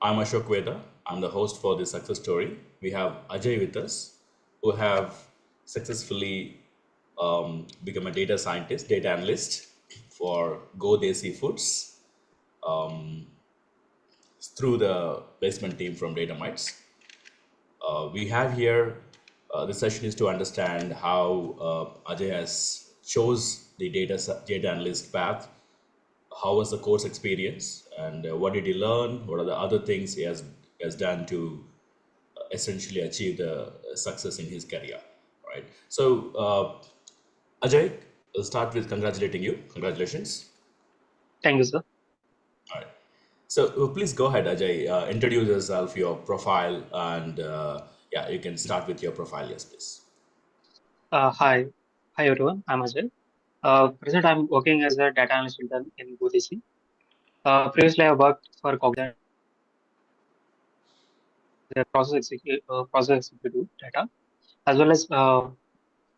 I'm Ashok Veda. I'm the host for this success story. We have Ajay with us, who have successfully become a data scientist, data analyst for Go Desi Foods through the placement team from DataMites. We have here, the session is to understand how Ajay has chose the data analyst path. How was the course experience, and what did he learn? What are the other things he has done to essentially achieve the success in his career, right? So, Ajay, we'll start with congratulating you. Congratulations. Thank you, sir. All right. So, please go ahead, Ajay. Introduce yourself, your profile, and yeah, you can start with your profile. Yes, please. Hi everyone. I'm Ajay. Present, I'm working as a data analyst intern in Go Desi. Previously, I worked for Cognizant as a process executive data, as well as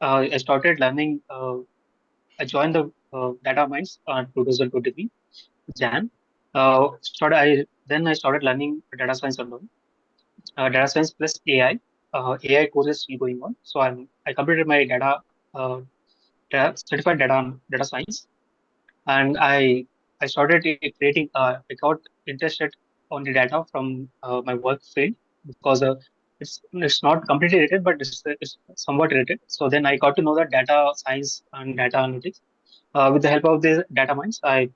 I started learning. I joined the Data Minds 2023 Jan. I started learning data science and all. Data science plus AI. AI courses still going on. So I completed my uh, certified data science, and I started creating. I got interested on the data from my work field because it's not completely related, but it's somewhat related. So then I got to know that data science and data analytics. With the help of the data mines, I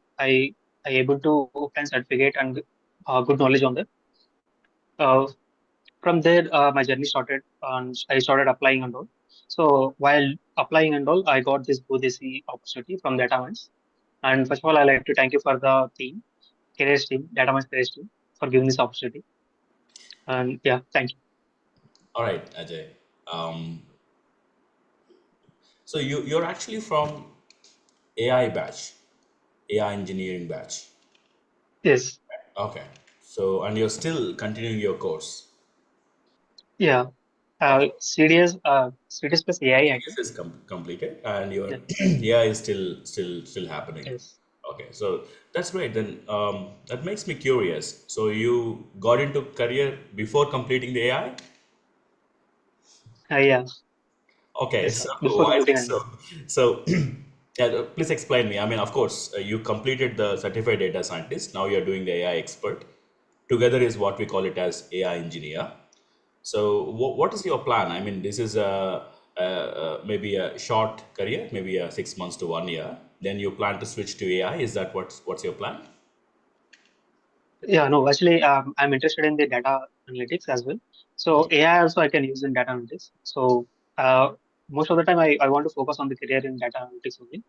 able to obtain certificate and good knowledge on that. Uh, from there, my journey started, and I started applying and all. So while applying and all, I got this Bodesi opportunity from data mines. And first of all, I'd like to thank you for the team, careers team, DataMites careers team, for giving this opportunity. And yeah, thank you. All right, Ajay. Um, so you're actually from AI batch, AI engineering batch. Yes, Okay. So, and you're still continuing your course. yeah. Okay. CDS plus AI, I think. This is completed, and your Yeah, AI is still happening. yes. Okay, so that's great. Then that makes me curious. So you got into career before completing the AI? Yeah, Okay, yes. so Before why is completing it and so? So, yeah, please explain me. I mean, of course, you completed the certified data scientist. Now you're doing the AI expert. Together is what we call it as AI engineer. So, what is your plan? I mean, this is maybe a short career, maybe a 6 months to 1 year. Then you plan to switch to AI. Is that what's your plan? yeah, no, actually, I'm interested in the data analytics as well. So AI also I can use in data analytics. So uh, most of the time I want to focus on the career in data analytics only.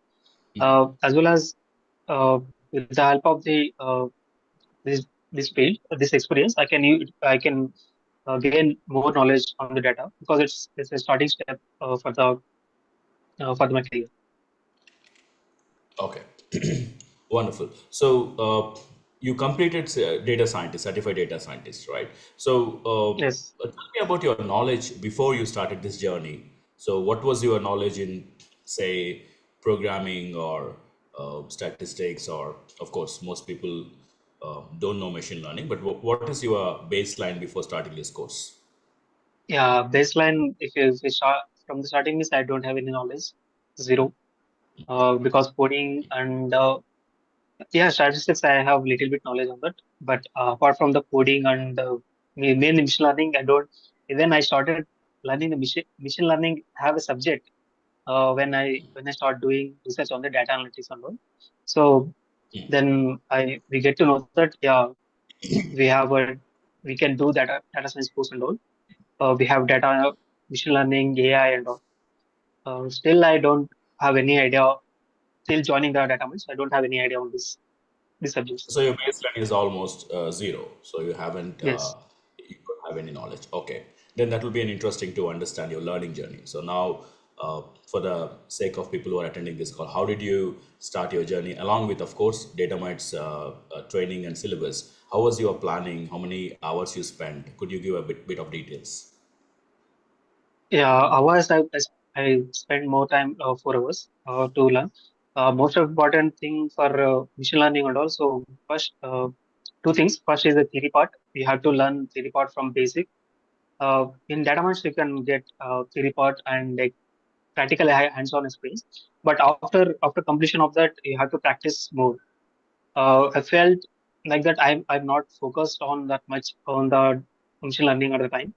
As well as with the help of the this this field, this experience, I can gain more knowledge on the data because it's a starting step for my career. Okay, wonderful. So you completed data scientist, certified data scientist, right? So Yes. tell me about your knowledge before you started this journey. So what was your knowledge in, say, programming or statistics, or of course, most people don't know machine learning. But what is your baseline before starting this course? Yeah, baseline. If you start from the starting, means I don't have any knowledge, zero. Because coding and yeah, statistics I have little bit knowledge on that. But apart from the coding and main machine learning, I don't. Even I started learning the machine learning have a subject when I start doing research on the data analytics and all. So then I we get to know that yeah, we have a we can do data science course and all. We have data machine learning, AI and all. Still, I don't have any idea. Still joining the data science, I don't have any idea on this subjects. So your baseline is almost zero. So Yes. you don't have any knowledge. Okay, then that will be an interesting to understand your learning journey. So now, for the sake of people who are attending this call, how did you start your journey? Along with, of course, DataMites training and syllabus. How was your planning? How many hours you spent? Could you give a bit of details? Yeah. Hours I spend more time 4 hours to learn. Most important thing for machine learning and also first. two things. First is the theory part. You have to learn theory part from basic. In DataMites, you can get theory part and like practical hands-on experience. But after completion of that, you have to practice more. I felt like that I'm not focused on that much on the machine learning at the time.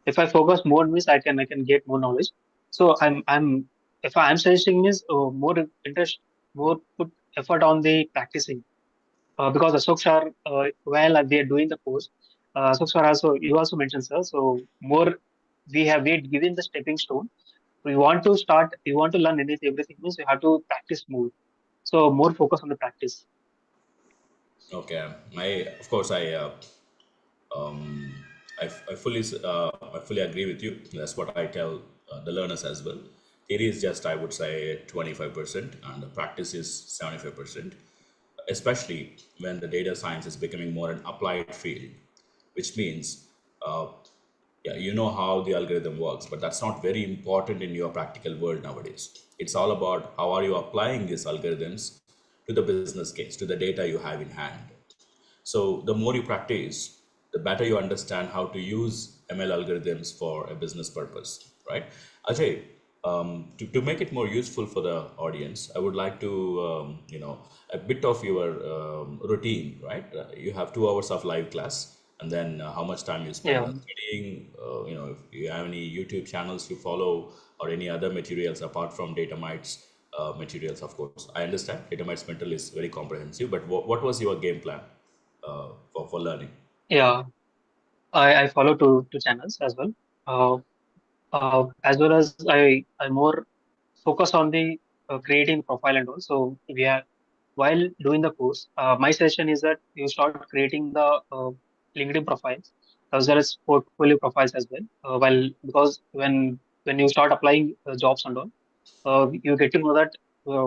If I focus more means I can get more knowledge. So I'm if I'm suggesting is more interest, more put effort on the practicing, because Ashok sir, while we are doing the course, Ashok sir also, you also mentioned, sir. So more we given the stepping stone. We want to start, you want to learn anything, everything means you have to practice more. So more focus on the practice. Okay. I of course um, I fully agree with you. That's what I tell the learners as well. Theory is just, I would say, 25%, and the practice is 75%. Especially when the data science is becoming more an applied field, which means, uh, yeah, you know how the algorithm works, but that's not very important in your practical world nowadays. It's all about how are you applying these algorithms to the business case, to the data you have in hand. So the more you practice, the better you understand how to use ML algorithms for a business purpose, right? Ajay, to make it more useful for the audience, I would like to, a bit of your routine, right? You have 2 hours of live class, and then how much time you spend Yeah, on studying, if you have any YouTube channels you follow or any other materials apart from DataMites materials, of course. I understand DataMites mental is very comprehensive, but what was your game plan for learning? yeah. I follow two channels as well. Uh, as well as I more focus on the creating profile and all. So we are while doing the course, my suggestion is that you start creating the LinkedIn profiles as well as portfolio profiles as well. While because when you start applying jobs and all, you get to know that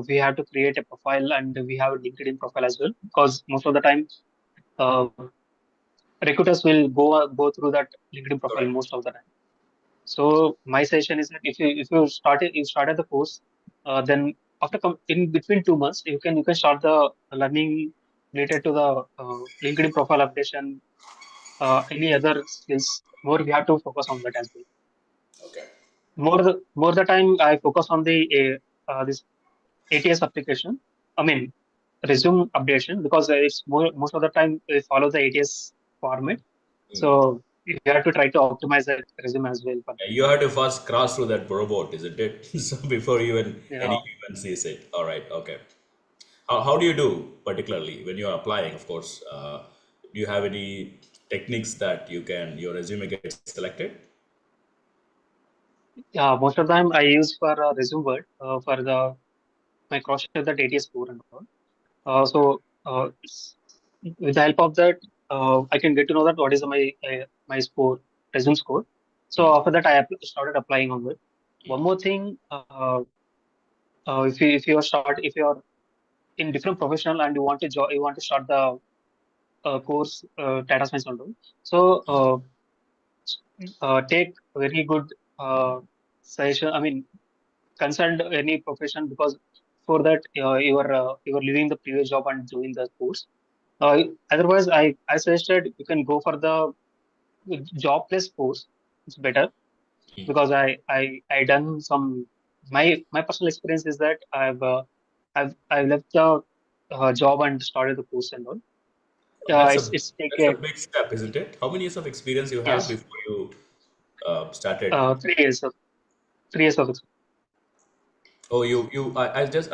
we have to create a profile and we have a LinkedIn profile as well, because most of the time uh, recruiters will go through that LinkedIn profile Correct. most of the time. So my suggestion is that if you started the course, then in between 2 months you can start the learning related to the LinkedIn profile updation, any other skills. More we have to focus on that as well. Okay. More the time I focus on the this ATS application. I mean resume updation, because it's most of the time we follow the ATS format. So you have to try to optimize that resume as well for that. You have to first cross through that robot, isn't it? So before even any Yeah. human sees it. All right. Okay. How do you do particularly when you're applying? Of course, do you have any techniques that your resume gets selected? Yeah, most of the time I use for resume word for the my cross check that ATS score and all. With the help of that, I can get to know that what is my score, resume score. So after that, started applying on it. One more thing, if you are in different professional and you want to start the course data science and all. So take very good suggestion. I mean, consult any profession, because for that you are leaving the previous job and doing the course. Otherwise, I suggested you can go for the job plus course. It's better, because I done some, my personal experience is that I left the job and started the course and all. That's It's take a big step, isn't it? How many years of experience you have yes, before you started? 3 years of 3 years of experience. Oh, I'm just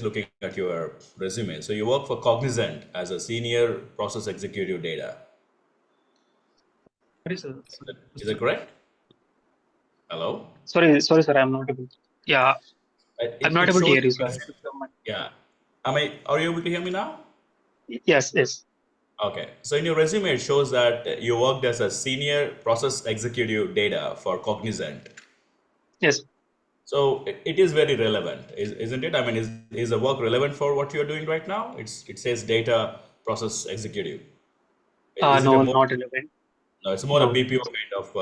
looking at your resume. So you work for Cognizant as a senior process executive data. Sorry, sir. Is that correct? Hello? Sorry, sir. I'm not able. Yeah, I'm not It able to shows hear you, in sir. resume. Yeah. Are you able to hear me now? Yes, yes, Okay. So in your resume, it shows that you worked as a senior process executive data for Cognizant. yes. So it is very relevant, isn't it? I mean, is the work relevant for what you're doing right now? It says data process executive. Is it a No, more, not relevant. no, it's more a No, BPO kind of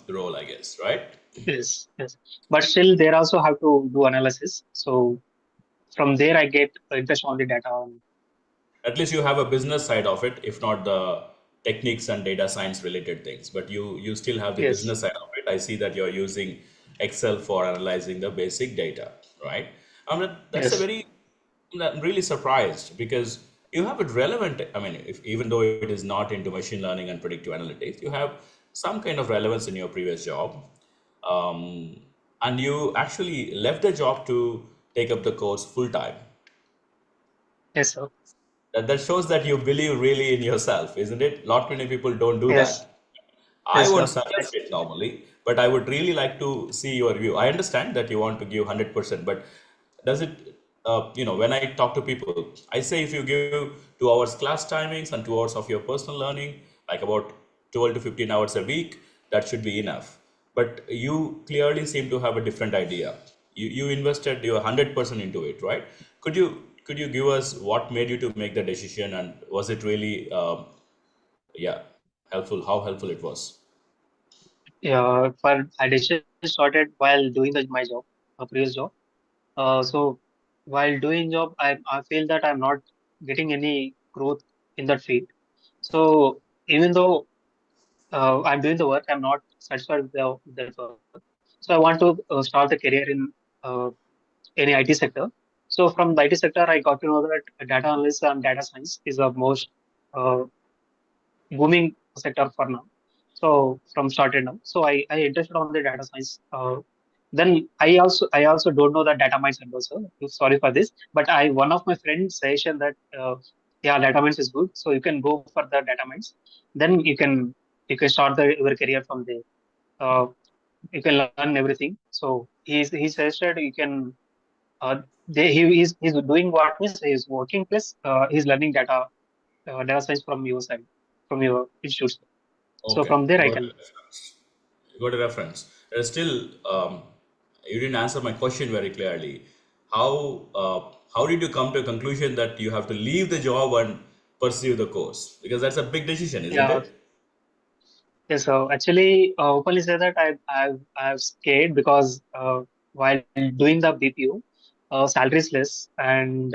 role, I guess, right? yes, yes. But still, there also have to do analysis. So from there, I get interest on the data. At least you have a business side of it, if not the techniques and data science related things, but you still have the Yes. business side of it. I see that you're using Excel for analyzing the basic data, right? That's a Yes. very, I'm really surprised because you have it relevant. I mean, if, even though it is not into machine learning and predictive analytics, you have some kind of relevance in your previous job, um, and you actually left the job to take up the course full time. Yes, sir. That shows that you believe really in yourself, isn't it? Not many people don't do Yes. that. I Yes, won't sir. suggest it normally, but I would really like to see your view. I understand that you want to give 100%, but does it, when I talk to people, I say if you give 2 hours class timings and 2 hours of your personal learning, like about 12 to 15 hours a week, that should be enough. But you clearly seem to have a different idea. You invested your 100% into it, right? Could you give us what made you to make the decision, and was it really, yeah, helpful? How helpful it was? For I just started while doing my job, my previous job. So while doing job, I feel that I'm not getting any growth in that field. So even though I'm doing the work, I'm not satisfied with, with that work. So I want to start the career in uh, any IT sector. So from the IT sector, I got to know that data analysis and data science is the most uh, booming sector for now. So from started now. So I interested on the data science. Then I also don't know that data mines also. Sorry for this, but I one of my friends suggested that yeah, data mines is good. So you can go for the data mines. Then you can start your career from there. Uh, you can learn everything. So he suggested you can he's doing what means he's working plus he's learning data science from your side, from your institute. So Okay, from there I got a can. reference. Got a reference. Still, you didn't answer my question very clearly. How did you come to a conclusion that you have to leave the job and pursue the course? Because that's a big decision, isn't Yeah. it? Yes. So actually, openly say that I've scared because while doing the BPO, salary is less, and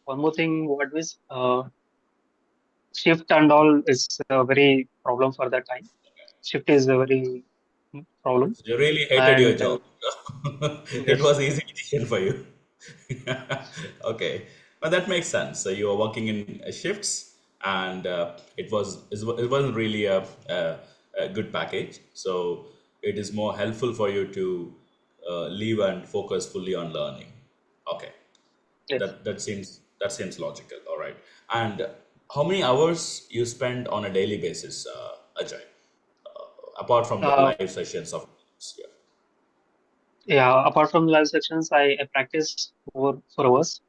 one more thing, what was shift and all is a very problem for that time. Shift is a very problem, You really hated your and job. It yes, was easy decision for you. Okay, but that makes sense. So you were working in shifts, and it wasn't really a good package. So it is more helpful for you to leave and focus fully on learning. Okay, yes. that seems logical. All right, and how many hours you spend on a daily basis, Ajay, apart from the Uh, live sessions of? Yeah. yeah. Apart from live sections, I practice for 4 hours.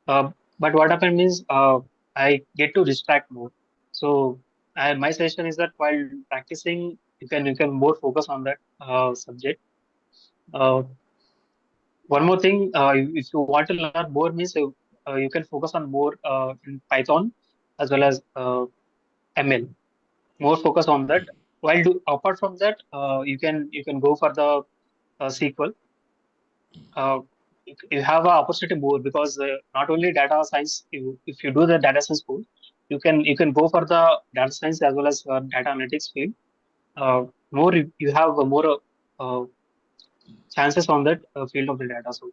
But what happened means I get to distract more. So my suggestion is that while practicing, you can more focus on that subject. Uh, One more thing, if you want to learn more means you can focus on more in Python as well as ML. More focus on that. While apart from that, you can go for the SQL. You have an opportunity more because not only data science, if you do the data science course, you can go for the data science as well as data analytics field. More you have more chances on that field of the data. So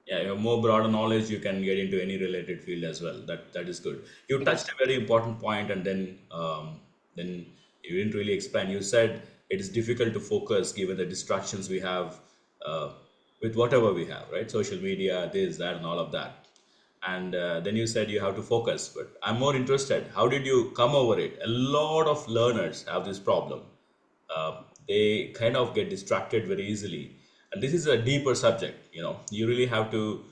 Yeah, you have more broader knowledge, you can get into any related field as well. That is good. You touched yes, a very important point, and then you didn't really explain. You said it is difficult to focus given the distractions we have uh, with whatever we have, right? Social media, this, that, and all of that. And then you said you have to focus. But I'm more interested. How did you come over it? A lot of learners have this problem. They kind of get distracted very easily, and this is a deeper subject. You really have to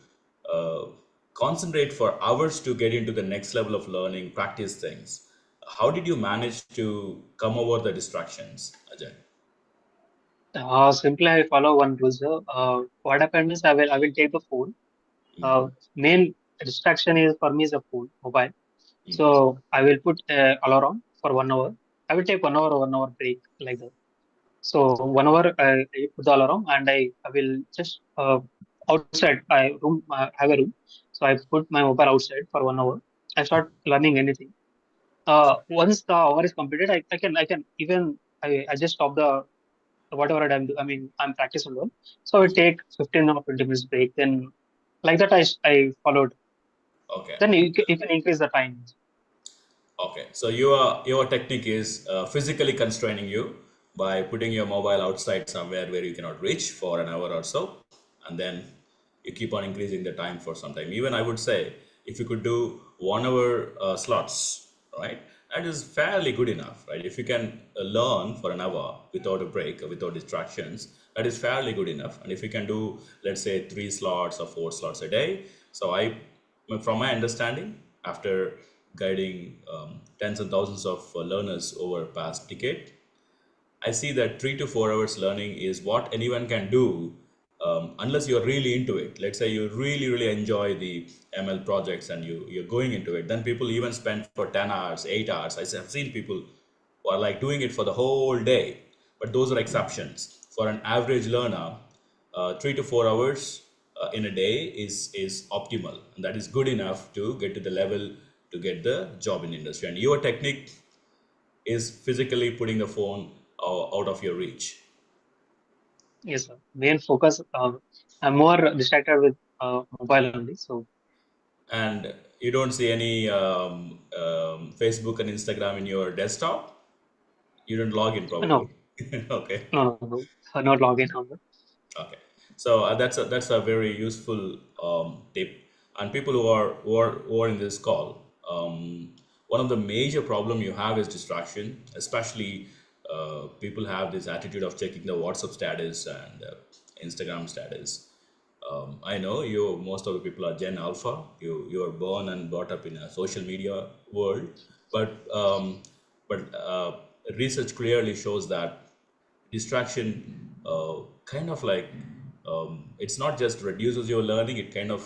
uh, concentrate for hours to get into the next level of learning, practice things. How did you manage to come over the distractions, Ajay? simply I follow one rule. Sir. What happens is I will take the phone. Main distraction is for me is a phone, mobile. So I will put alarm for 1 hour. I will take 1 hour or 1 hour break like that. So 1 hour I put the alarm and I will just outside I room have a room. So I put my mobile outside for 1 hour. I start learning anything. Once the hour is completed, I can even I just stop the whatever I'm practicing alone. So I take 15 or 20 minutes break. Then like that I followed. Okay. Then you can increase the time. Okay, so your technique is physically constraining you by putting your mobile outside somewhere where you cannot reach for an hour or so, and then you keep on increasing the time for some time. Even I would say if you could do 1 hour slots, right, that is fairly good enough, right? If you can learn for an hour without a break, without distractions, that is fairly good enough. And if you can do, let's say, 3 slots or 4 slots a day, so from my understanding, after guiding tens and thousands of learners over past decade, I see that 3 to 4 hours learning is what anyone can do, unless you're really into it. Let's say you really, really enjoy the ML projects and you're going into it. Then people even spend for 10 hours, 8 hours. Have seen people who are like doing it for the whole day. But those are exceptions. For an average learner, 3 to 4 hours in a day is optimal. And that is good enough to get to the level to get the job in the industry. And your technique is physically putting the phone out of your reach. Yes, sir. Main focus. I'm more distracted with mobile only. So And you don't see any Facebook and Instagram in your desktop. You don't log in probably. no, Okay. no. Not login on that. Okay, so that's a very useful tip. And people who are in this call, one of the major problem you have is distraction. Especially, people have this attitude of checking the WhatsApp status and Instagram status. I know you. Most of the people are Gen Alpha. You are born and brought up in a social media world, but research clearly shows that distraction kind of like, it's not just reduces your learning, it kind of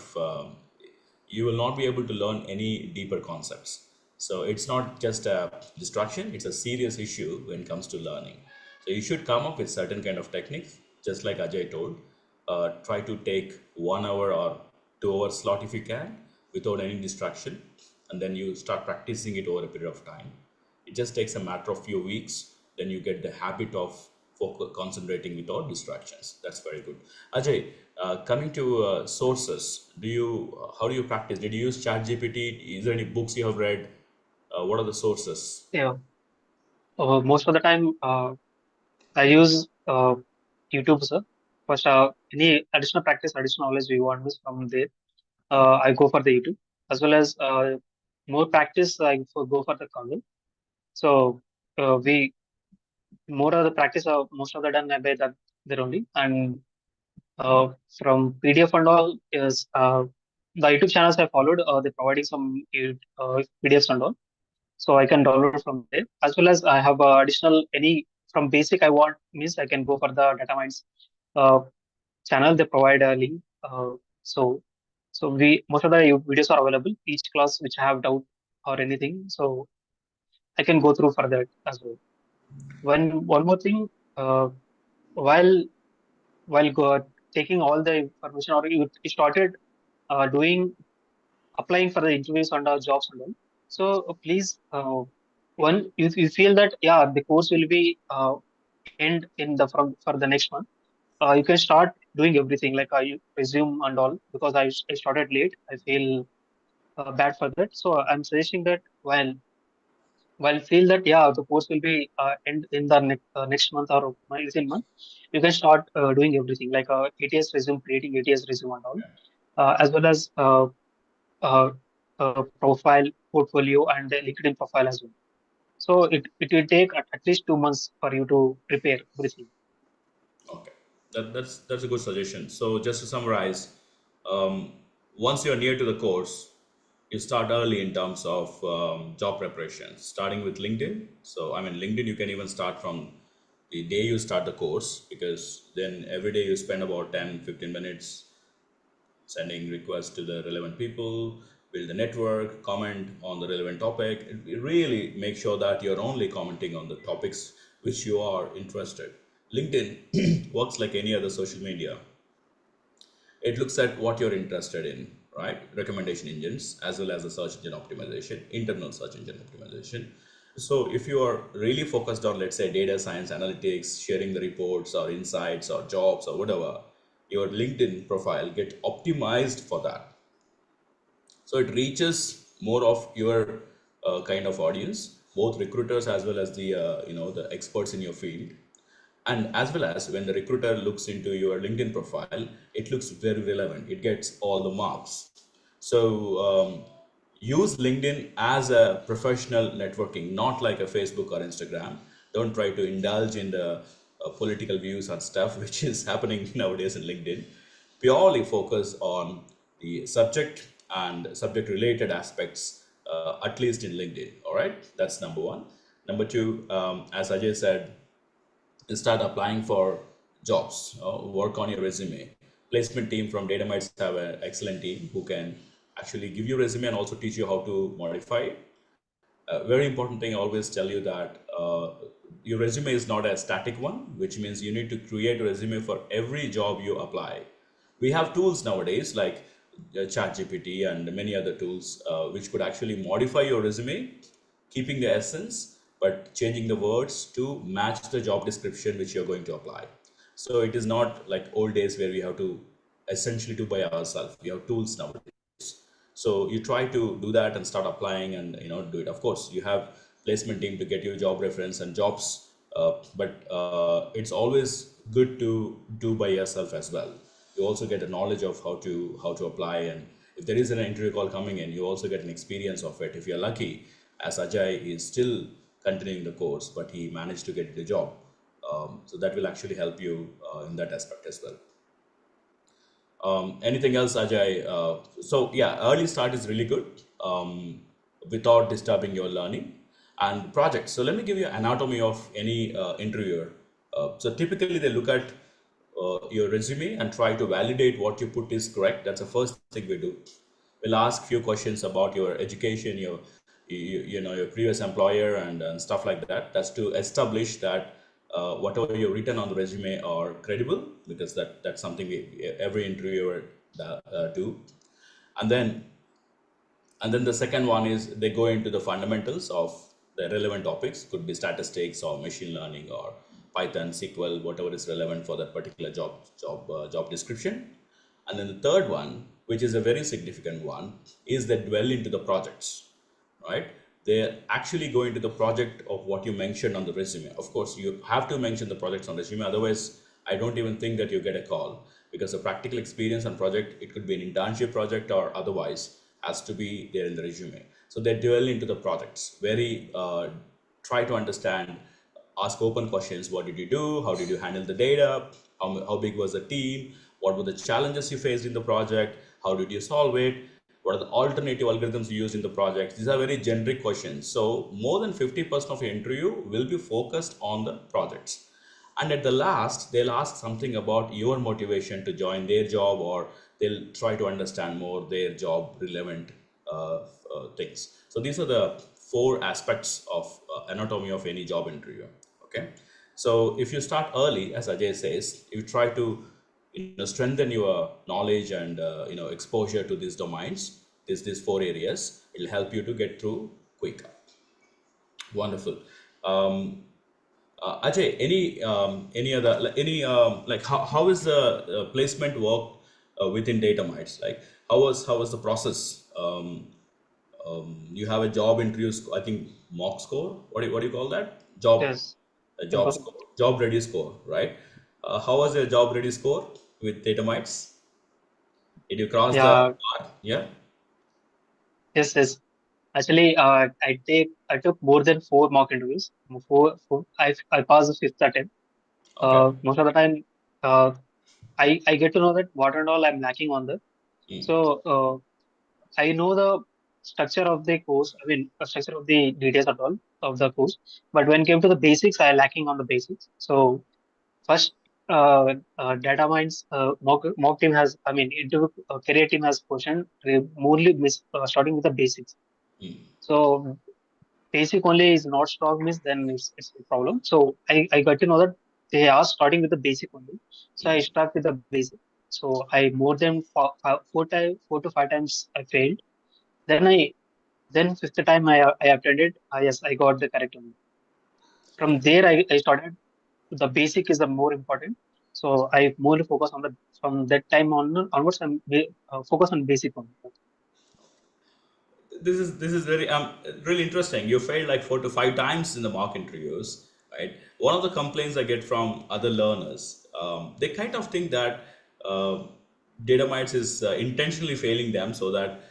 you will not be able to learn any deeper concepts. So it's not just a distraction, it's a serious issue when it comes to learning. So you should come up with certain kind of techniques, just like Ajay told. Try to take 1 hour or 2 hour slot if you can, without any distraction, and then you start practicing it over a period of time. It just takes a matter of few weeks, then you get the habit of concentrating without distractions. That's very good. Ajay, coming to sources, how do you practice? Did you use ChatGPT? Is there any books you have read? What are the sources? Yeah. Most of the time, I use YouTube, sir. First, any additional practice, additional knowledge we want is from there. I go for the YouTube, as well as more practice. Go for the Kaggle. So we more of the practice. Most of the done by that there only. And from PDF and all is the YouTube channels I followed. They're providing some PDFs and all, so I can download from there. As well as I have additional any from basic I want means I can go for the DataMites uh, channel. They provide a link. So we most of the videos are available. Each class which I have doubt or anything, so I can go through for that as well. One more thing, uh, while taking all the information, or you started doing applying for the interviews and jobs and all. So please, one if you feel that yeah the course will be end in the from for the next month, you can start doing everything like you resume and all, because I started late. I feel bad for that. So I'm suggesting that while feel that yeah the course will be end in the next month or within month, you can start doing everything like ATS resume, creating ATS resume and all, as well as uh, profile, portfolio, and the LinkedIn profile as well. So it will take at least 2 months for you to prepare everything. Okay, that's a good suggestion. So just to summarize, um, once you're near to the course, you start early in terms of job preparation, starting with LinkedIn. So I mean, LinkedIn you can even start from the day you start the course, because then every day you spend about 10-15 minutes sending requests to the relevant people, build a network, comment on the relevant topic. It really make sure that you're only commenting on the topics which you are interested. LinkedIn works like any other social media. It looks at what you're interested in. right? Recommendation engines, as well as the search engine optimization, internal search engine optimization. So if you are really focused on, let's say, data science, analytics, sharing the reports or insights or jobs or whatever, your LinkedIn profile get optimized for that. So it reaches more of your kind of audience, both recruiters as well as the the experts in your field. And as well as when the recruiter looks into your LinkedIn profile, it looks very relevant. It gets all the marks. So use LinkedIn as a professional networking, not like a Facebook or Instagram. Don't try to indulge in the political views and stuff, which is happening nowadays in LinkedIn. Purely focus on the subject and subject related aspects, at least in LinkedIn. All right, that's number one. Number two, as Ajay said, start applying for jobs, work on your resume. Placement team from DataMites have an excellent team who can actually give you a resume and also teach you how to modify it. Very important thing, I always tell you that your resume is not a static one, which means you need to create a resume for every job you apply. We have tools nowadays like ChatGPT and many other tools which could actually modify your resume, keeping the essence but changing the words to match the job description which you're going to apply. So it is not like old days where we have to essentially do by ourselves. We have tools nowadays. So you try to do that and start applying and do it. Of course, you have placement team to get your job reference and jobs, but it's always good to do by yourself as well. You also get a knowledge of how to apply, and if there is an interview call coming in, you also get an experience of it. If you're lucky, as Ajay is still continuing the course, but he managed to get the job, so that will actually help you in that aspect as well. Anything else, Ajay? So yeah, early start is really good without disturbing your learning and projects. So let me give you anatomy of any interviewer. So typically they look at your resume and try to validate what you put is correct. That's the first thing we do. We'll ask few questions about your education, your previous employer and stuff like that. That's to establish that whatever you've written on the resume are credible, because that's something every interviewer do. And then the second one is they go into the fundamentals of the relevant topics, could be statistics or machine learning or Python, SQL, whatever is relevant for that particular job description. And then the third one, which is a very significant one, is they dwell into the projects, right? They actually go into the project of what you mentioned on the resume. Of course, you have to mention the projects on resume. Otherwise, I don't even think that you get a call, because the practical experience and project, it could be an internship project or otherwise, has to be there in the resume. So they dwell into the projects. Very try to understand, ask open questions. What did you do? How did you handle the data? How big was the team? What were the challenges you faced in the project? How did you solve it? What are the alternative algorithms you use in the project? These are very generic questions. So more than 50% of your interview will be focused on the projects. And at the last, they'll ask something about your motivation to join their job, or they'll try to understand more their job relevant things. So these are the four aspects of anatomy of any job interview. Okay. So if you start early, as Ajay says, you try to strengthen your knowledge and exposure to these domains, these four areas. It'll help you to get through quicker. Wonderful. Um, Ajay, any other like how is the placement work within DataMites? Like how was the process? You have a job interview, I think mock score. What do you call that? Yes. A job Simple. score, job ready score, right? How was your job ready score with DataMites? Did you cross the Yeah. bar? Yeah. Yes. Yes. Actually, I took more than four mock interviews. Four. I passed the fifth attempt. Okay. Most of the time, uh, I get to know that what and all I'm lacking on that. Mm, So I know the structure of the course. I mean, the structure of the details at all of the course. But when it came to the basics, I lacking on the basics. So first, data mines mock team has. I mean, into career team has question mostly starting with the basics. mm, So basic only is not strong means then it's a problem. So I got to know that they are starting with the basic only. So I mm, start with the basic. So I more than four to five times I failed. Then fifth time I attended. Yes, I got the correct one. From there I started. The basic is the more important. So I more focus on the from that time onwards. Focus on basic only. This is very really interesting. You failed like 4 to 5 times in the mock interviews, right? One of the complaints I get from other learners, they kind of think that uh, Datamites is intentionally failing them so that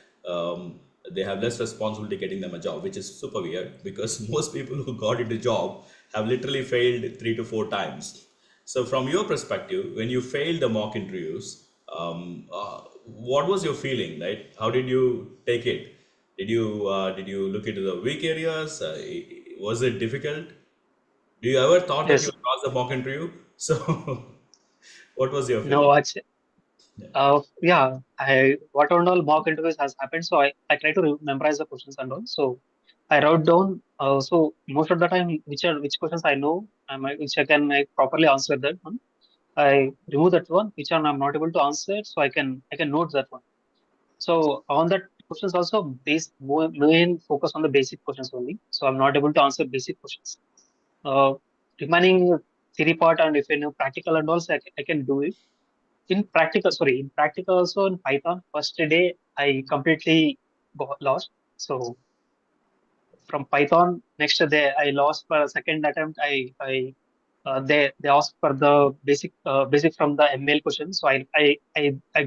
they have less responsibility getting them a job, which is super weird because most people who got into job have literally failed 3 to 4 times. So, from your perspective, when you failed the mock interviews, what was your feeling? Right? How did you take it? Did you look into the weak areas? Was it difficult? Do you ever thought that you Yes. would pass the mock interview? So, what was your No. feeling? Actually, yeah. I what all mock interviews has happened. So I try to memorize the questions and all. So I wrote down. So most of the time, which questions I know, which I can properly answer that one. I remove that one, which one I'm not able to answer. So I can note that one. So on that questions also main focus on the basic questions only. So I'm not able to answer basic questions. Uh, Remaining theory part and if I know practical and also I can do it. In practical also in Python, first day I completely got lost. So from Python, next day I lost for a second attempt. They asked for the basic from the ML question. So I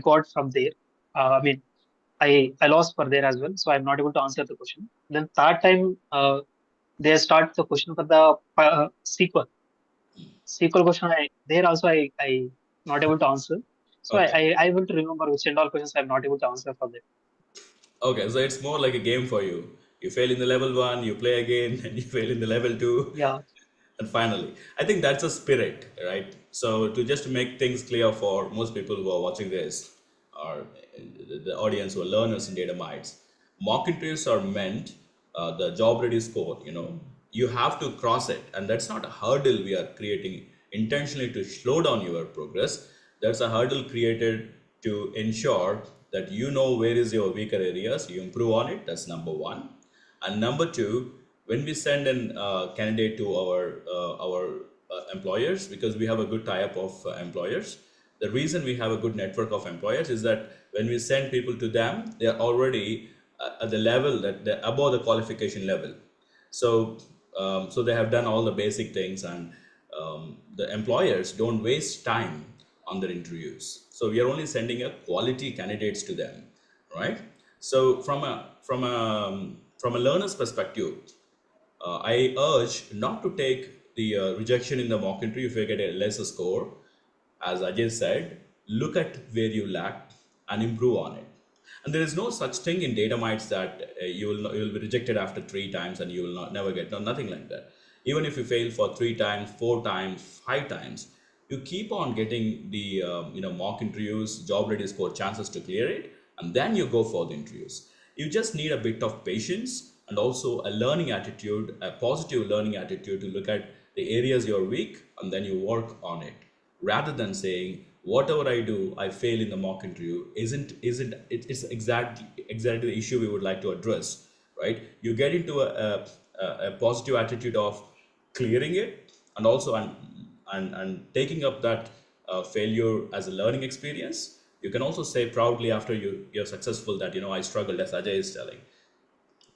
got from there. I mean I lost for there as well, so I'm not able to answer the question. Then third time, they start the question for the SQL. SQL question, there also I not able to answer. So Okay. I able to remember which and all questions I'm not able to answer for that. Okay, so it's more like a game for you. You fail in the level one, you play again, and you fail in the level two, Yeah, and finally, I think that's a spirit, right? So to just make things clear for most people who are watching this, or the audience who are learners in data mites, mock interviews are meant the job ready score. You have to cross it, and that's not a hurdle we are creating intentionally to slow down your progress. That's a hurdle created to ensure that you know where is your weaker areas, you improve on it. That's number one. And number two, when we send an candidate to our employers, because we have a good tie-up of employers, the reason we have a good network of employers is that when we send people to them, they are already at the level that they're above the qualification level. So they have done all the basic things, and the employers don't waste time on their interviews. So we are only sending a quality candidates to them, right? So from a learner's perspective, I urge not to take the rejection in the mock interview if you get a lesser score. As Ajay said, look at where you lack and improve on it. And there is no such thing in data mites that you will be rejected after 3 times and you will not never get, no, nothing like that. Even if you fail for 3 times, 4 times, 5 times, you keep on getting the mock interviews, job ready score chances to clear it, and then you go for the interviews. You just need a bit of patience and also a learning attitude, a positive learning attitude to look at the areas you're weak and then you work on it, rather than saying whatever I do I fail in the mock interview it's exactly the issue we would like to address, right? You get into a positive attitude of clearing it, and also and taking up that failure as a learning experience. You can also say proudly after you're successful that I struggled, as Ajay is telling.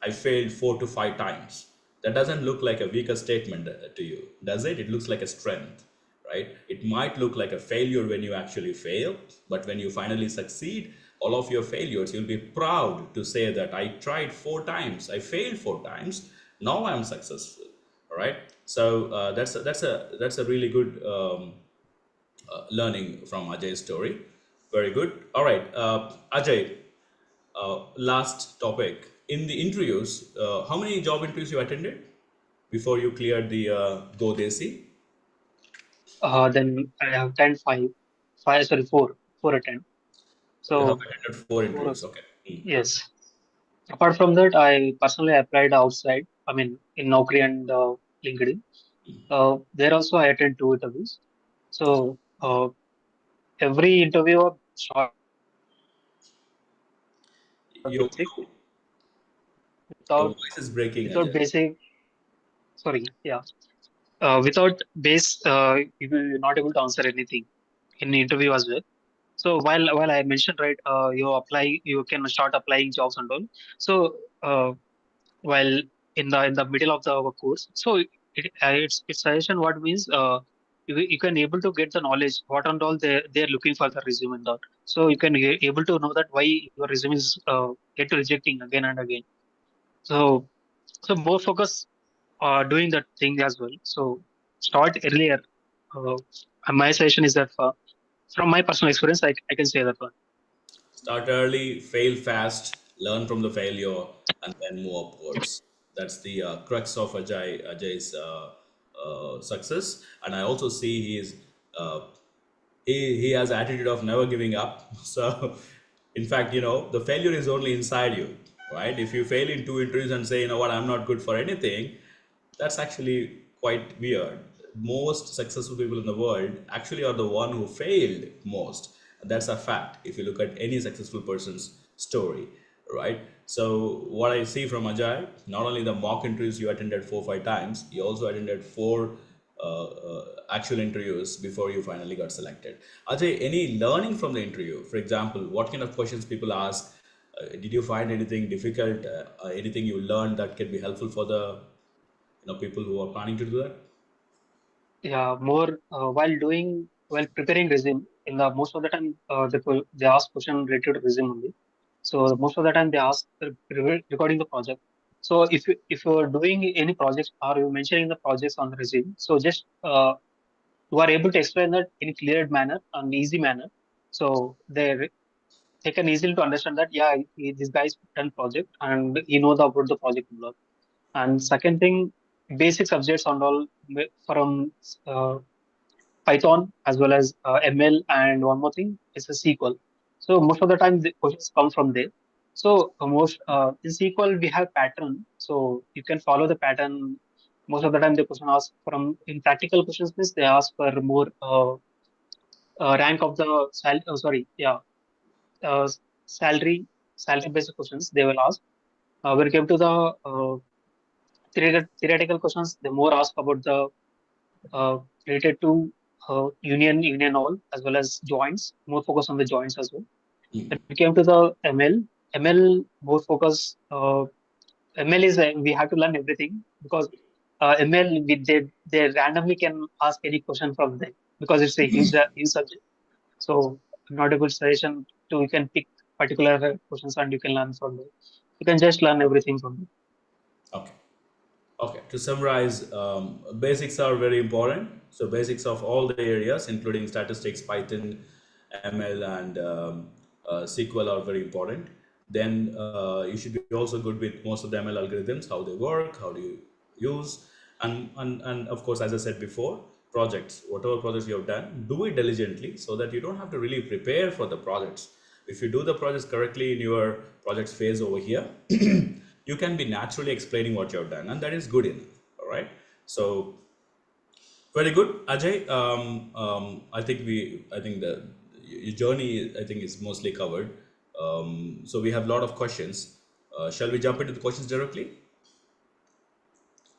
I failed 4 to 5 times. That doesn't look like a weaker statement to you, does it? It looks like a strength, right? It might look like a failure when you actually fail, but when you finally succeed, all of your failures, you'll be proud to say that I tried 4 times, I failed 4 times, now I'm successful, all right? So that's a really good learning from Ajay's story. Very good. All right, Ajay, last topic. In the interviews, how many job interviews you attended before you cleared the Go Desi? then I have 10 five sorry 4 attempt. You have So attended four four interviews. Okay. Hmm. yes. Apart from that, I personally applied outside. I mean in Naukri and LinkedIn. There also I attend two interviews. So every interviewer short Your, basic your without voice is breaking, without Ajay. basic. Sorry, yeah. Without base, you will not able to answer anything in the interview as well. So while I mentioned right, you can start applying jobs and all. So while in the middle of the course, so it's suggestion what means you can able to get the knowledge what and all they're looking for the resume and that. So you can able to know that why your resume is get rejecting again and again. So more focus doing that thing as well. So start earlier. Uh, and my suggestion is that from my personal experience, I can say that one. Start early, fail fast, learn from the failure, and then move upwards. That's the crux of Ajay's success. And I also see uh, he has attitude of never giving up. So, in fact, the failure is only inside you, right? If you fail in two interviews and say, you know what, I'm not good for anything, that's actually quite weird. Most successful people in the world actually are the one who failed most. That's a fact. If you look at any successful person's story, right? So what I see from Ajay, not only the mock interviews you attended 4 5 times, you also attended four actual interviews before you finally got selected. Ajay, any learning from the interview? For example, what kind of questions people ask? Did you find anything difficult? Anything you learned that can be helpful for the people who are planning to do that? Yeah, more while preparing resume in the most of the time they ask question related to resume only. So most of the time they ask regarding the project. So if you're doing any projects or you mentioning the projects on the resume, so just you are able to explain that in clear manner and easy manner. So they can easily to understand that yeah, this guy's done project and he knows about the project a lot. And second thing, basic subjects and all from uh, Python as well as ML, and one more thing is a SQL. So most of the time the questions come from there. So most in SQL we have pattern, so you can follow the pattern. Most of the time the question asks from in practical questions means they ask for more rank of the sorry, yeah, uh, salary salary based questions they will ask. When it came to the theoretical questions, they more ask about the related to union all as well as joints, more focus on the joints as well. When we came to the ML more focus. ML is we have to learn everything because ML they randomly can ask any question from them because it's a huge subject. So not a good suggestion to you can pick particular questions and you can learn from them. You can just learn everything from them. Okay. Okay, to summarize, basics are very important. So basics of all the areas, including statistics, Python, ML, and SQL are very important. Then you should be also good with most of the ML algorithms, how they work, how do you use, and of course, as I said before, projects, whatever projects you have done, do it diligently so that you don't have to really prepare for the projects. If you do the projects correctly in your projects phase over here, you can be naturally explaining what you have done, and that is good enough. All right. So very good, Ajay. I think the your journey, I think, is mostly covered. So we have a lot of questions. Shall we jump into the questions directly?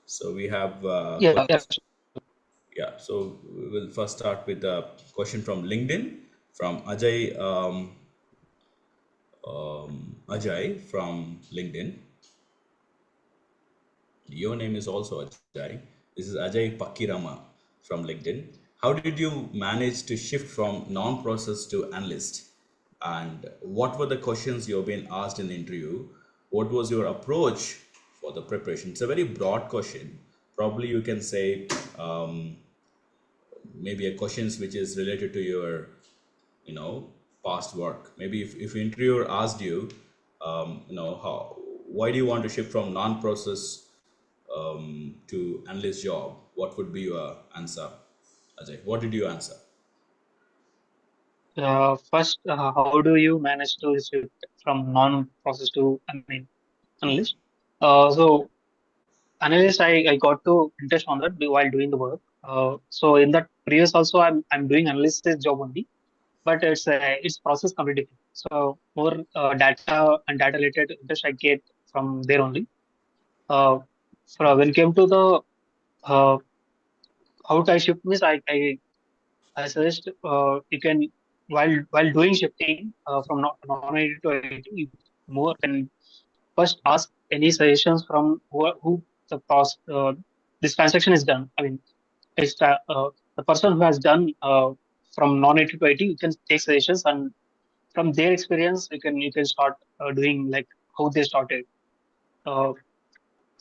So we have Yeah, questions. yeah. Yeah. So we will first start with a question from LinkedIn from Ajay. Ajay from LinkedIn. Your name is also Ajay. This is Ajay Pakirama from LinkedIn. How did you manage to shift from non-process to analyst? And what were the questions you have been asked in the interview? What was your approach for the preparation? It's a very broad question. Probably you can say maybe a questions which is related to your past work. Maybe if interviewer asked you how, why do you want to shift from non-process to analyst job, what would be your answer, Ajay? What did you answer? First, how do you manage to shift from non-process to, I mean, analyst? So analyst, I got to interest on that while doing the work. So in that previous also, I'm doing analyst job only. but it's process completely different. So more data and data related interest I get from there only. Uh, when it came to the uh, how to I shift means I suggest you can while doing shifting from non-IT to IT, you more can first ask any suggestions from who the process this transaction is done. I mean, it's the person who has done from non-IT to IT. You can take suggestions, and from their experience, you can start doing like how they started. Uh,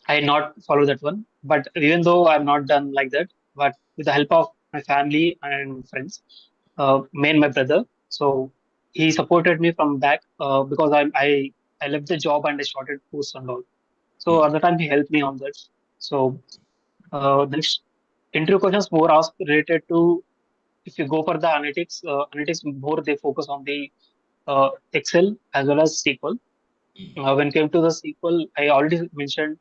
I not follow that one, but even though I'm not done like that, but with the help of my family and friends, me and my brother, so he supported me from back because I left the job and I started course and all. So at the time he helped me on that. So the next interview questions more asked related to if you go for the analytics more they focus on the Excel as well as SQL. When it came to the SQL, I already mentioned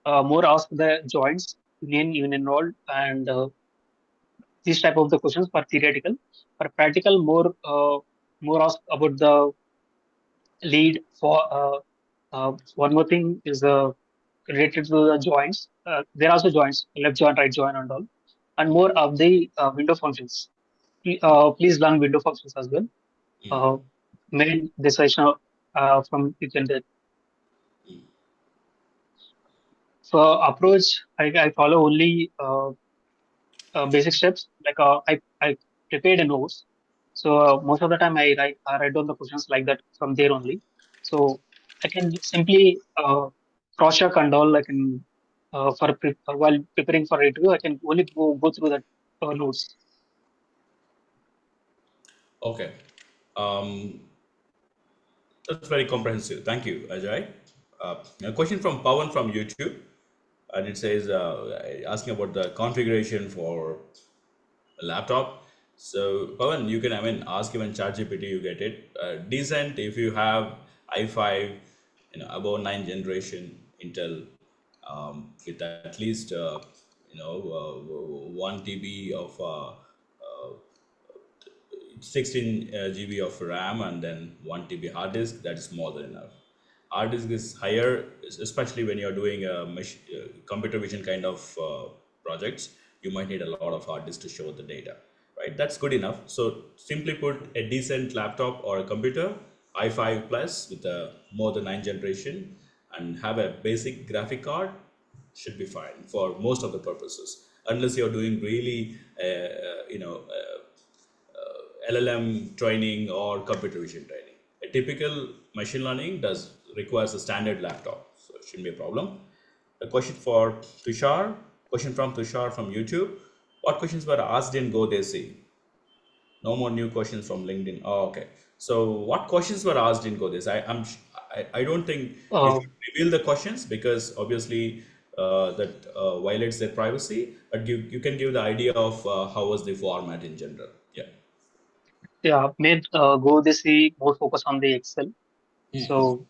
more ask the joints, union, union rod, and these type of the questions for theoretical. For practical, more ask about the lead for one more thing is related to the joints. There are also joints, left joint, right joint, and all, and more of the window functions. Please learn window functions as well. Uh, Made this session from you can for approach. I follow only basic steps. Like I prepared a notes. So most of the time I write down the questions like that from there only. So I can simply cross check and all. I can while preparing for interview, I can only go through that notes. Okay. Um, that's very comprehensive. Thank you, Ajay. A question from Pawan from YouTube, and it says asking about the configuration for a laptop. So Pawan, you can ask even ChatGPT, you get it. Decent if you have i5, above 9 generation Intel, with at least 1 TB of 16 GB of RAM and then 1 TB hard disk, that is more than enough. Hard disk is higher, especially when you're doing a computer vision kind of projects. You might need a lot of hard disk to show the data, right? That's good enough. So simply put, a decent laptop or a computer, i5 plus with a more than 9 generation, and have a basic graphic card should be fine for most of the purposes, unless you're doing really LLM training or computer vision training. A typical machine learning does requires a standard laptop, so it shouldn't be a problem. A question for Tushar, question from Tushar from YouTube. What questions were asked in Go Desi? No more new questions from LinkedIn. Oh, okay. So what questions were asked in Go Desi? I don't think you Uh, should reveal the questions because obviously that violates their privacy. But you can give the idea of how was the format in general. Yeah. yeah, made Go Desi more focus on the Excel. So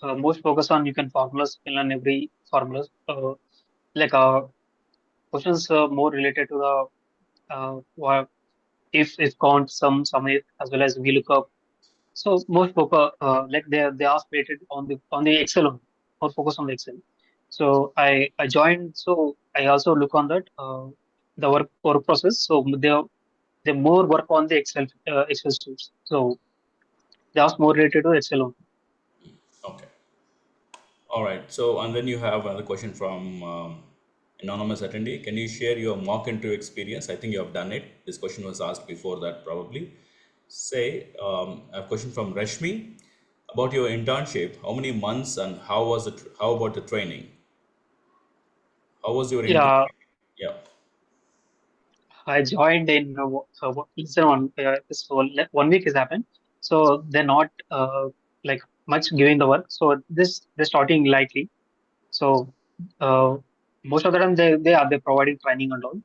most focus on you can formulas, fill in every formulas. Like questions more related to the if count some if as well as VLOOKUP. So most focus like they are related on the Excel only, more focus on the Excel. So I joined. So I also look on that the work process. So they more work on the Excel sheets. So they are more related to Excel only. Okay. All right. So, and then you have another question from anonymous attendee. Can you share your mock interview experience? I think you have done it. This question was asked before that, probably. Say, a question from Rashmi about your internship. How many months and how was it? How about the training? How was your Yeah, internship? Yeah. I joined in less than so 1 week has happened. So they're not like much giving the work. So this they're starting lightly. So uh, most of the time they're providing training and all.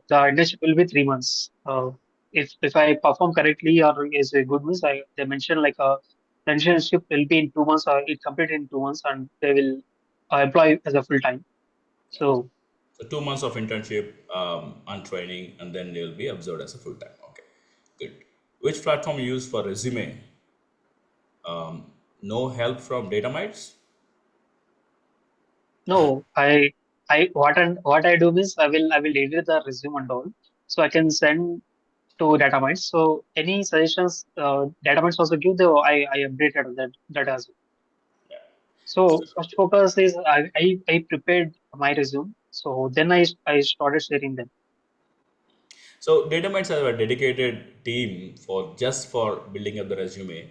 The internship will be 3 months. If I perform correctly or is a good news, they mention like the internship will be in 2 months or it complete in 2 months and they will employ as a full time. So So 2 months of internship and training, and then they will be observed as a full time. Okay, good. Which platform you use for resume? No help from DataMites? No, what I do is I will edit the resume and all, so I can send to DataMites. So any suggestions DataMites also give, the I updated that as well. So, So first focus is I prepared my resume. So then I started sharing them. so DataMites have a dedicated team for just for building up the resume.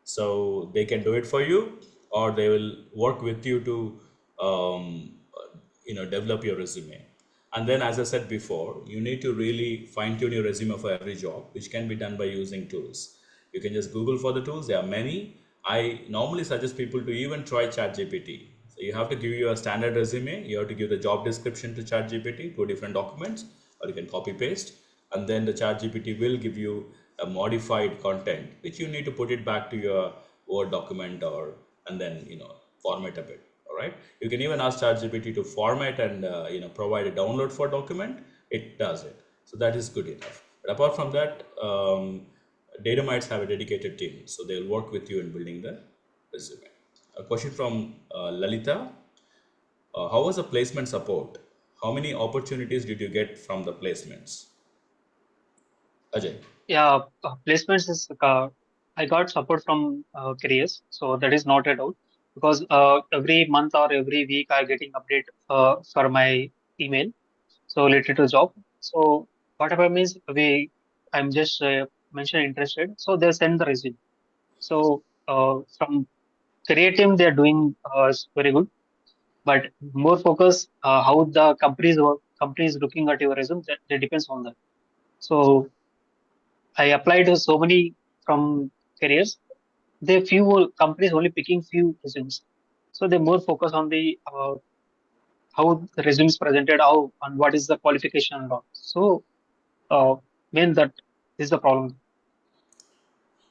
So they can do it for you, or they will work with you to, develop your resume. And then, as I said before, you need to really fine tune your resume for every job, which can be done by using tools. You can just Google for the tools. There are many. I normally suggest people to even try ChatGPT. So you have to give you a standard resume. You have to give the job description to ChatGPT, two different documents, or you can copy paste, and then the ChatGPT will give you a modified content, which you need to put it back to your Word document, or and then format a bit. All right. You can even ask ChatGPT to format and provide a download for document. It does it. So that is good enough. But apart from that, DataMites have a dedicated team, so they'll work with you in building the resume. A question from Lalita: how was the placement support? How many opportunities did you get from the placements? Ajay. Yeah, placements is I got support from careers, so that is not a doubt because every month or every week I getting update for my email so related to job. So whatever means I'm just mention interested, so they send the resume. So from career team they are doing very good, but more focus how the companies work, companies looking at your resume that depends on that. So I applied to so many from careers. They few companies only picking few resumes, so they more focus on the how the resume is presented, how and what is the qualification and all. So uh, mean that is the problem.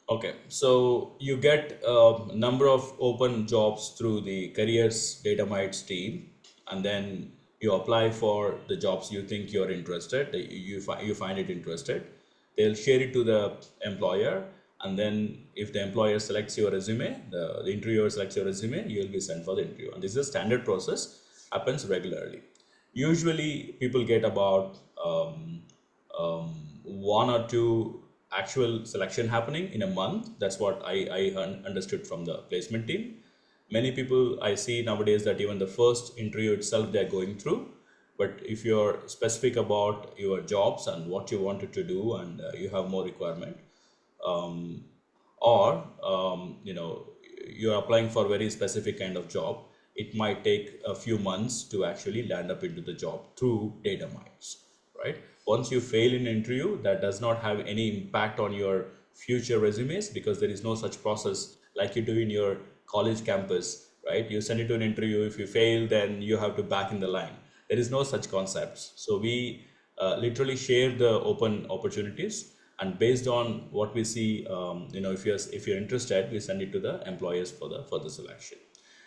Okay, so you get a number of open jobs through the careers DataMites team, and then you apply for the jobs you think you're interested, you find it interested. They'll share it to the employer, and then if the employer selects your resume, the interviewer selects your resume, you'll be sent for the interview. And this is a standard process, happens regularly. Usually, people get about one or two actual selection happening in a month. That's what I understood from the placement team. Many people I see nowadays that even the first interview itself they're going through. But if you're specific about your jobs and what you wanted to do, and you have more requirement, or you're applying for a very specific kind of job, it might take a few months to actually land up into the job through data mines, right? Once you fail in interview, that does not have any impact on your future resumes, because there is no such process like you do in your college campus, right? You send it to an interview, if you fail then you have to back in the line. There is no such concepts. So we literally share the open opportunities, and based on what we see, if you're interested, we send it to the employers for the further selection.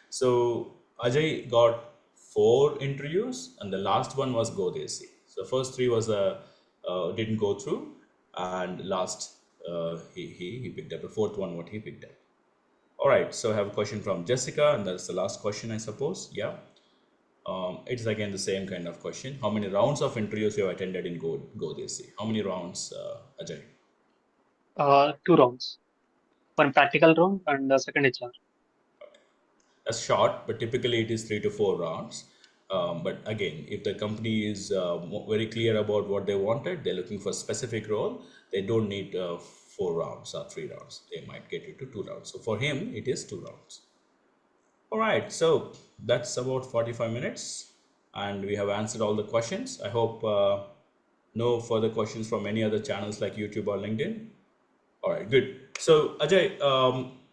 So Ajay got four interviews, and the last one was Go Desi. So first three was didn't go through, and last he picked up the fourth one. What he picked up. All right. So I have a question from Jessica, and that's the last question, I suppose. Yeah. It's again the same kind of question. How many rounds of interviews you have attended in Go Desi? How many rounds, Ajay? Two rounds, one practical round and the second HR. As short, but typically it is 3 to 4 rounds. But again, if the company is very clear about what they wanted, they're looking for specific role, they don't need 4 rounds or 3 rounds. They might get you to 2 rounds. So for him, it is 2 rounds. All right, so that's about 45 minutes, and we have answered all the questions. I hope no further questions from any other channels like YouTube or LinkedIn. All right, good. So, Ajay,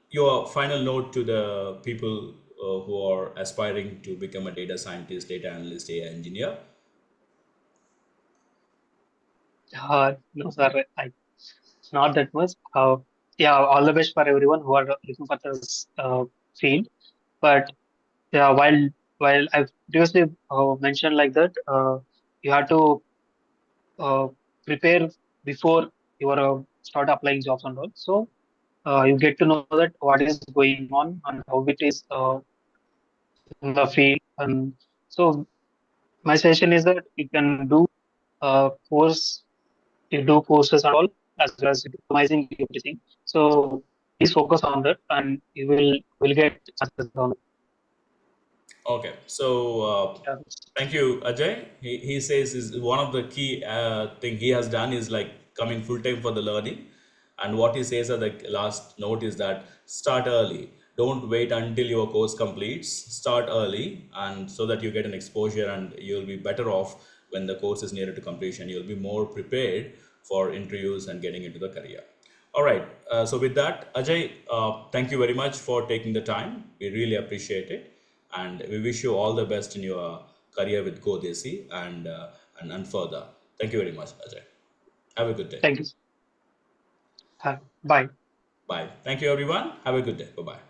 your final note to the people who are aspiring to become a data scientist, data analyst, data engineer. No, sir, not that much. Yeah, all the best for everyone who are looking for this field. But yeah, while I've previously mentioned like that, you have to uh, prepare before your start applying jobs and all. So you get to know that what is going on and how it is in the field. And so my suggestion is that you can do course, you do courses and all, as well as optimizing everything. So please focus on that, and you will get chances on Okay, so it. thank you, Ajay. He says is one of the key thing he has done is like coming full time for the learning, and what he says at the last note is that start early. Don't wait until your course completes. Start early, and so that you get an exposure, and you'll be better off when the course is nearer to completion. You'll be more prepared for interviews and getting into the career. All right. So with that, Ajay, thank you very much for taking the time. We really appreciate it, and we wish you all the best in your career with Go Desi and further. Thank you very much, Ajay. Have a good day. Thank you. Bye. Bye. Thank you, everyone. Have a good day. Bye bye.